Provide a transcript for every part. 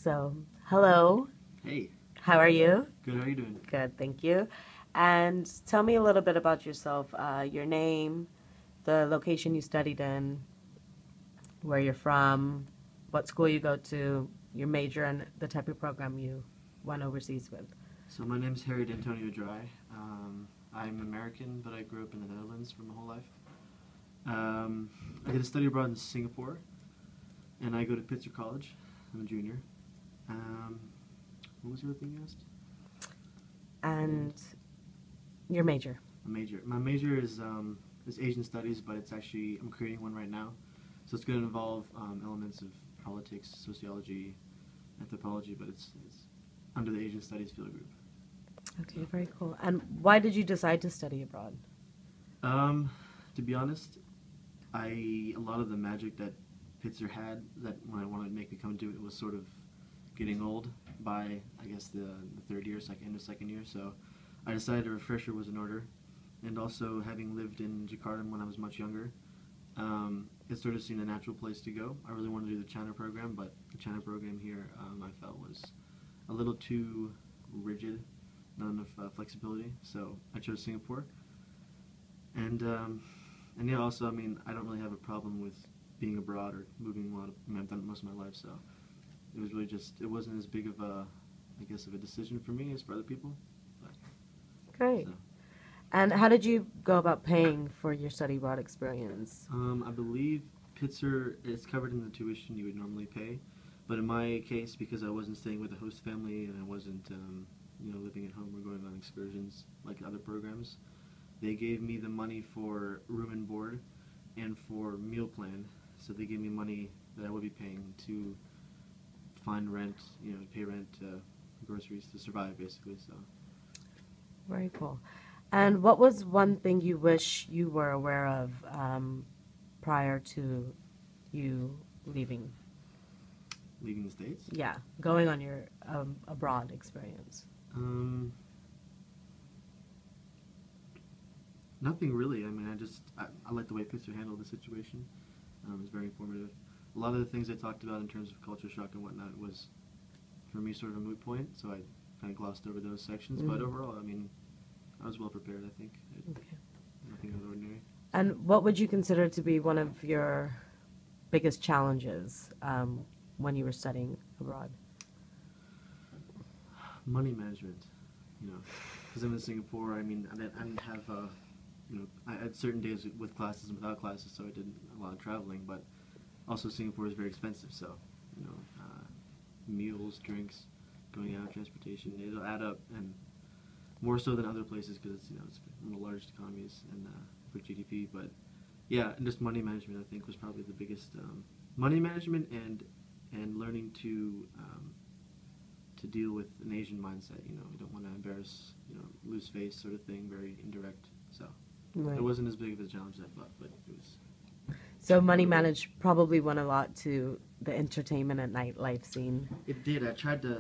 So, hello. Hey, How are you? good. How are you doing? Good, thank you. And tell me a little bit about yourself, your name, the location you studied in, where you're from, what school you go to, your major, and the type of program you went overseas with. So my name's Harry D'Antonio Dry. I'm American, but I grew up in the Netherlands for my whole life. I did a study abroad in Singapore, and I go to Pitzer College. I'm a junior. Um, what was the other thing you asked? And your major. My major is Asian Studies, but it's actually I'm creating one right now. So it's going to involve elements of politics, sociology, anthropology, but it's under the Asian Studies field group. Okay, very cool. And why did you decide to study abroad? To be honest, a lot of the magic that Pitzer had, that when I wanted to make me come to it, was sort of getting old by, I guess, the third year, end of second year. So I decided a refresher was in order. And also, having lived in Jakarta when I was much younger, it sort of seemed a natural place to go. I really wanted to do the China program, but the China program here, I felt was a little too rigid, not enough flexibility. So I chose Singapore. And yeah, also, I mean, I don't really have a problem with being abroad or moving a lot. I've done it most of my life, so it was really just, it wasn't as big of a, I guess, of a decision for me as for other people. But, Great. so. And how did you go about paying for your study abroad experience? I believe Pitzer is covered in the tuition you would normally pay, but in my case, because I wasn't staying with a host family and I wasn't, living at home or going on excursions like other programs, they gave me the money for room and board and for meal plan. So they gave me money that I would be paying to find rent, pay rent, groceries to survive, basically. So. Very cool. And what was one thing you wish you were aware of prior to you leaving? Leaving the States? Yeah, going on your abroad experience. Nothing really. I mean, I like the way Pitzer handled the situation. It was very informative. A lot of the things they talked about in terms of culture shock and whatnot was, for me, sort of a moot point, so I kind of glossed over those sections. But overall, I mean, I was well prepared, I think. Okay. Nothing out of the ordinary. And what would you consider to be one of your biggest challenges when you were studying abroad? Money management, because I'm in Singapore. I mean, I didn't have, I had certain days with classes and without classes, so I did a lot of traveling. But also, Singapore is very expensive, so meals, drinks, going out, transportation, it'll add up, and more so than other places because it's one of the largest economies and for GDP. But yeah, and just money management, I think, was probably the biggest. Money management and learning to deal with an Asian mindset. You don't want to embarrass, lose face sort of thing, very indirect. So Right. it wasn't as big of a challenge as I thought, but it was. So money managed probably went a lot to the entertainment and nightlife scene. It did. I tried to,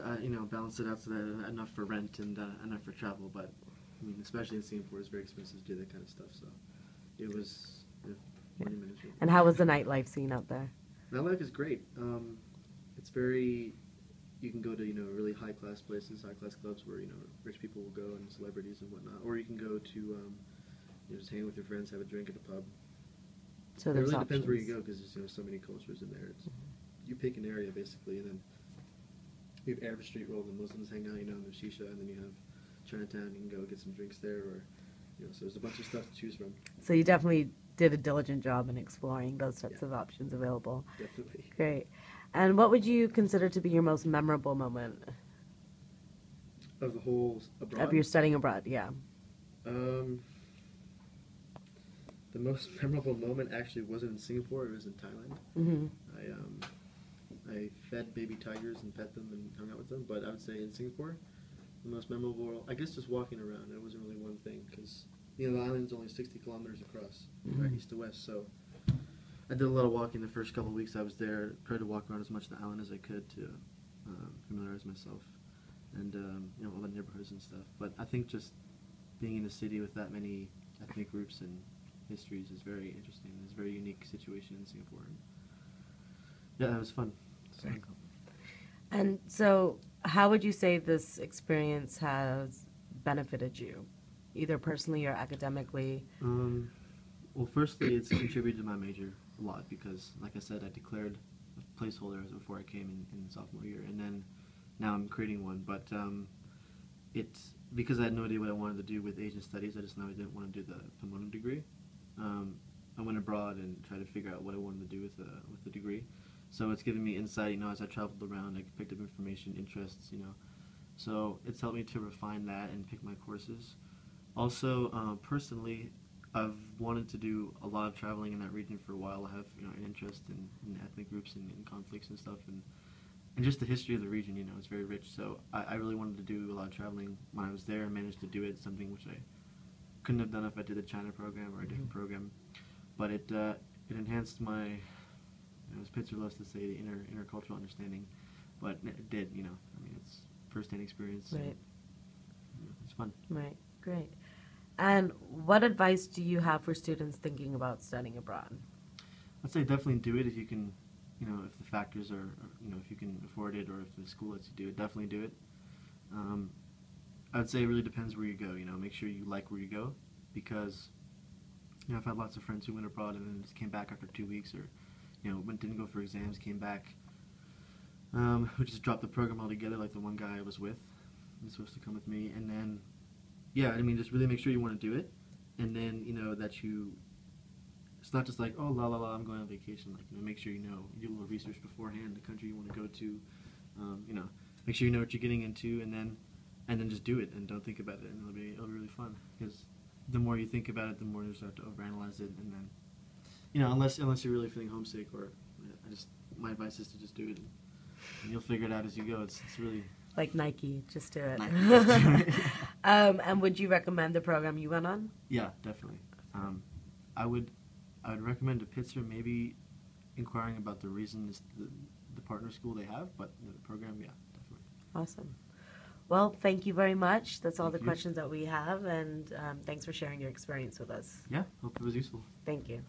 balance it out so that I had enough for rent and enough for travel. But I mean, especially in Singapore, it's very expensive to do that kind of stuff. So it was money management. And how was the nightlife scene out there? Nightlife is great. It's very. You can go to really high class places, high class clubs where rich people will go and celebrities and whatnot, or you can go to just hang with your friends, have a drink at a pub. So It there's really depends where you options. go because there's so many cultures in there. You pick an area basically, and then you have Arab Street where all the Muslims hang out, and there's shisha, and then you have Chinatown. You can go get some drinks there, or so there's a bunch of stuff to choose from. So you definitely did a diligent job in exploring those types of options available. Definitely. Great. And what would you consider to be your most memorable moment Of the whole abroad. of your studying abroad? Yeah. The most memorable moment actually wasn't in Singapore. It was in Thailand. Mm-hmm. I fed baby tigers and pet them and hung out with them. But I would say in Singapore, the most memorable, I guess, just walking around. It wasn't really one thing because the island's only 60 kilometers across, right, east to west. So I did a lot of walking the first couple of weeks I was there. Tried to walk around as much of the island as I could to familiarize myself and all the neighborhoods and stuff. But I think just being in a city with that many ethnic groups and histories is very interesting. It's a very unique situation in Singapore. Yeah, that was fun. Very cool. And so, how would you say this experience has benefited you, either personally or academically? Well, firstly, it's contributed to my major a lot because, like I said, I declared a placeholder before I came in sophomore year, and then now I'm creating one. But it's because I had no idea what I wanted to do with Asian studies. I just know I didn't want to do the Pomona degree. I went abroad and tried to figure out what I wanted to do with the degree. So it's given me insight, as I traveled around, I picked up information, interests. So it's helped me to refine that and pick my courses. Also, personally, I've wanted to do a lot of traveling in that region for a while. I have, an interest in ethnic groups and in conflicts and stuff, and just the history of the region. It's very rich. So I really wanted to do a lot of traveling when I was there and managed to do it. Something which I couldn't have done if I did a China program or a different program. But it enhanced my, as Pitzer loves to say, the intercultural understanding. But it did. It's first-hand experience. Right. And, it's fun. Right. Great. And what advice do you have for students thinking about studying abroad? I'd say definitely do it if you can, if the factors are, if you can afford it or if the school lets you do it, definitely do it. I'd say it really depends where you go, make sure you like where you go because, I've had lots of friends who went abroad and then just came back after 2 weeks or, didn't go for exams, came back, who just dropped the program altogether like the one guy I was with. He was supposed to come with me and then, just really make sure you want to do it and then, that you, it's not just like, oh, la la la, I'm going on vacation. Make sure you do a little research beforehand, the country you want to go to, make sure you know what you're getting into, and then just do it and don't think about it, and it'll be really fun. Because the more you think about it, the more you start to overanalyze it, and then, unless you're really feeling homesick, or my advice is to just do it, and you'll figure it out as you go. It's really like Nike, just do it. Nike. And would you recommend the program you went on? Yeah, definitely. I would recommend to Pitzer maybe inquiring about the reasons the partner school they have, but the program, yeah, definitely. Awesome. Well, thank you very much. That's all Thank the you. questions that we have, and thanks for sharing your experience with us. Yeah, hope it was useful. Thank you.